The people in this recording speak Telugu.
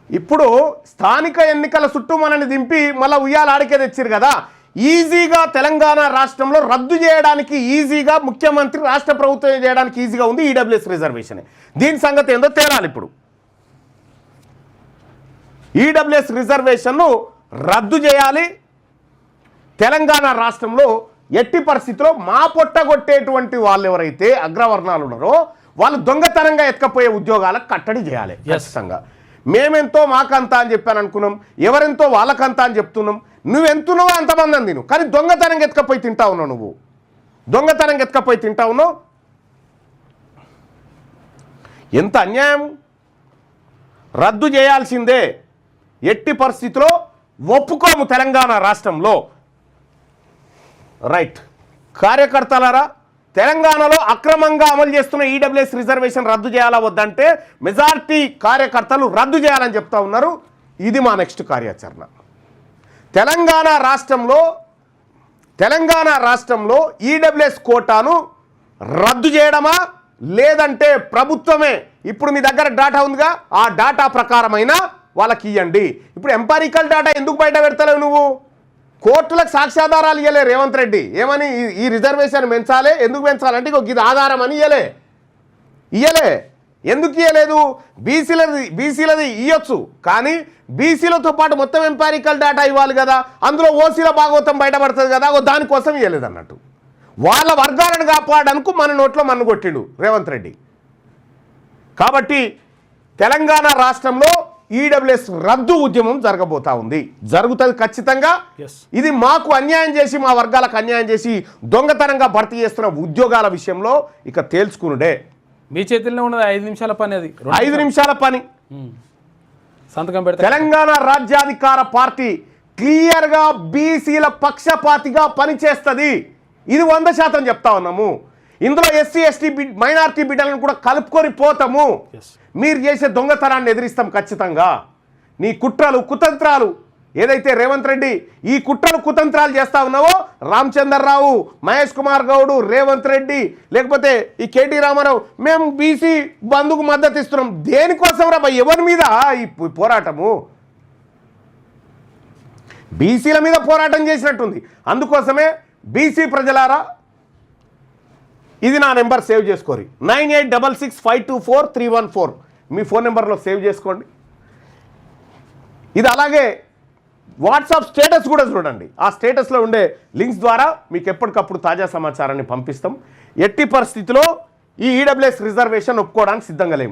ఇప్పుడు స్థానిక ఎన్నికల చుట్టూ మనల్ని దింపి మళ్ళీ ఉయ్యాల ఆడికే తెచ్చారు కదా. ఈజీగా తెలంగాణ రాష్ట్రంలో రద్దు చేయడానికి ఈజీగా ముఖ్యమంత్రి రాష్ట్ర ప్రభుత్వం చేయడానికి ఈజీగా ఉంది ఈడబ్ల్యూఎస్ రిజర్వేషన్. దీని సంగతి ఏందో తేలాలి. ఇప్పుడు ఈడబ్ల్యూఎస్ రిజర్వేషన్ను రద్దు చేయాలి. తెలంగాణ రాష్ట్రంలో ఎట్టి పరిస్థితిలో మా పొట్టగొట్టేటువంటి వాళ్ళు ఎవరైతే అగ్రవర్ణాలు ఉన్నారో వాళ్ళు దొంగతనంగా ఎత్తుకపోయే ఉద్యోగాలకు కట్టడి చేయాలి ఖచ్చితంగా. మేమెంతో మాకంతా అని చెప్పాను అనుకున్నాం, ఎవరెంతో వాళ్ళకంతా అని చెప్తున్నాం. నువ్వెంతున్నావో అంతమంది అంది నువ్వు, కానీ దొంగతనంగా ఎత్తుకపోయి తింటా ఉన్నావు. నువ్వు దొంగతనంగా ఎత్తుకపోయి తింటా ఉన్నావు. ఎంత అన్యాయం! రద్దు చేయాల్సిందే, ఎట్టి పరిస్థితిలో ఒప్పుకోము తెలంగాణ రాష్ట్రంలో. రైట్ కార్యకర్తలారా, తెలంగాణలో అక్రమంగా అమలు చేస్తున్న ఈడబ్ల్యూఎస్ రిజర్వేషన్ రద్దు చేయాలా వద్దంటే మెజార్టీ కార్యకర్తలు రద్దు చేయాలని చెప్తా ఉన్నారు. ఇది మా నెక్స్ట్ కార్యాచరణ. తెలంగాణ రాష్ట్రంలో ఈడబ్ల్యూఎస్ కోటాను రద్దు చేయడమా లేదంటే ప్రభుత్వమే ఇప్పుడు మీ దగ్గర డాటా ఉందిగా ఆ డాటా ప్రకారమైన వాళ్ళకి ఇవ్వండి. ఇప్పుడు ఎంపారికల్ డాటా ఎందుకు బయట పెడతలేవు నువ్వు? కోర్టులకు సాక్ష్యాధారాలు ఇవ్వలే రేవంత్ రెడ్డి. ఏమని ఈ రిజర్వేషన్ పెంచాలి, ఎందుకు పెంచాలంటే ఇది ఆధారం అని ఇయ్యలే. ఎందుకు ఇవ్వలేదు? బీసీలది ఇవ్వచ్చు, కానీ బీసీలతో పాటు మొత్తం ఎంపారికల్ డేటా ఇవ్వాలి కదా. అందులో ఓసీల భాగవతం బయటపడుతుంది కదా, దానికోసం ఇవ్వలేదు అన్నట్టు. వాళ్ళ వర్గాలను కాపాడడానికి మన నోట్లో మన్ను కొట్టిండు రేవంత్ రెడ్డి. కాబట్టి తెలంగాణ రాష్ట్రంలో ఈడబ్ల్యూఎస్ రద్దు ఉద్యమం జరగబోతా ఉంది, జరుగుతుంది ఖచ్చితంగా. ఇది మాకు అన్యాయం చేసి, మా వర్గాలకు అన్యాయం చేసి దొంగతనంగా భర్తీ చేస్తున్న ఉద్యోగాల విషయంలో ఇక తేల్చుకునుడే. మీ చేతిలో ఉన్నది 5 నిమిషాల పని. అది 5 నిమిషాల పని. సంతకం పెడితే తెలంగాణ రాజ్యాధికార పార్టీ క్లియర్గా బీసీల పక్షపాతిగా పనిచేస్తుంది. ఇది 100% చెప్తా ఉన్నాము. ఇందులో ఎస్సీ ఎస్టీ మైనారిటీ బిడ్డలను కూడా కలుపుకొని పోతాము. మీరు చేసే దొంగతనాన్ని ఎదిరిస్తాం ఖచ్చితంగా. నీ కుట్రలు కుతంత్రాలు ఏదైతే రేవంత్ రెడ్డి ఈ కుట్రలు కుతంత్రాలు చేస్తా ఉన్నావో, రామచంద్రరావు, మహేష్ కుమార్ గౌడ్, రేవంత్ రెడ్డి, లేకపోతే ఈ కేటీ రామారావు, మేము బీసీ బంధుకు మద్దతు ఇస్తున్నాం. దేనికోసం రా? ఎవరి మీద ఈ పోరాటము? బీసీల మీద పోరాటం చేసినట్టుంది. అందుకోసమే బీసీ ప్రజలారా, ఇది నా నెంబర్ సేవ్ చేసుకోరి, 9866524314 మీ ఫోన్ నెంబర్లో సేవ్ చేసుకోండి. ఇది అలాగే వాట్సాప్ స్టేటస్ కూడా చూడండి. ఆ స్టేటస్లో ఉండే లింక్స్ ద్వారా మీకు ఎప్పటికప్పుడు తాజా సమాచారాన్ని పంపిస్తాం. ఎట్టి పరిస్థితిలో ఈ ఈడబ్ల్యూఎస్ రిజర్వేషన్ ఒప్పుకోవడానికి సిద్ధంగా లేము.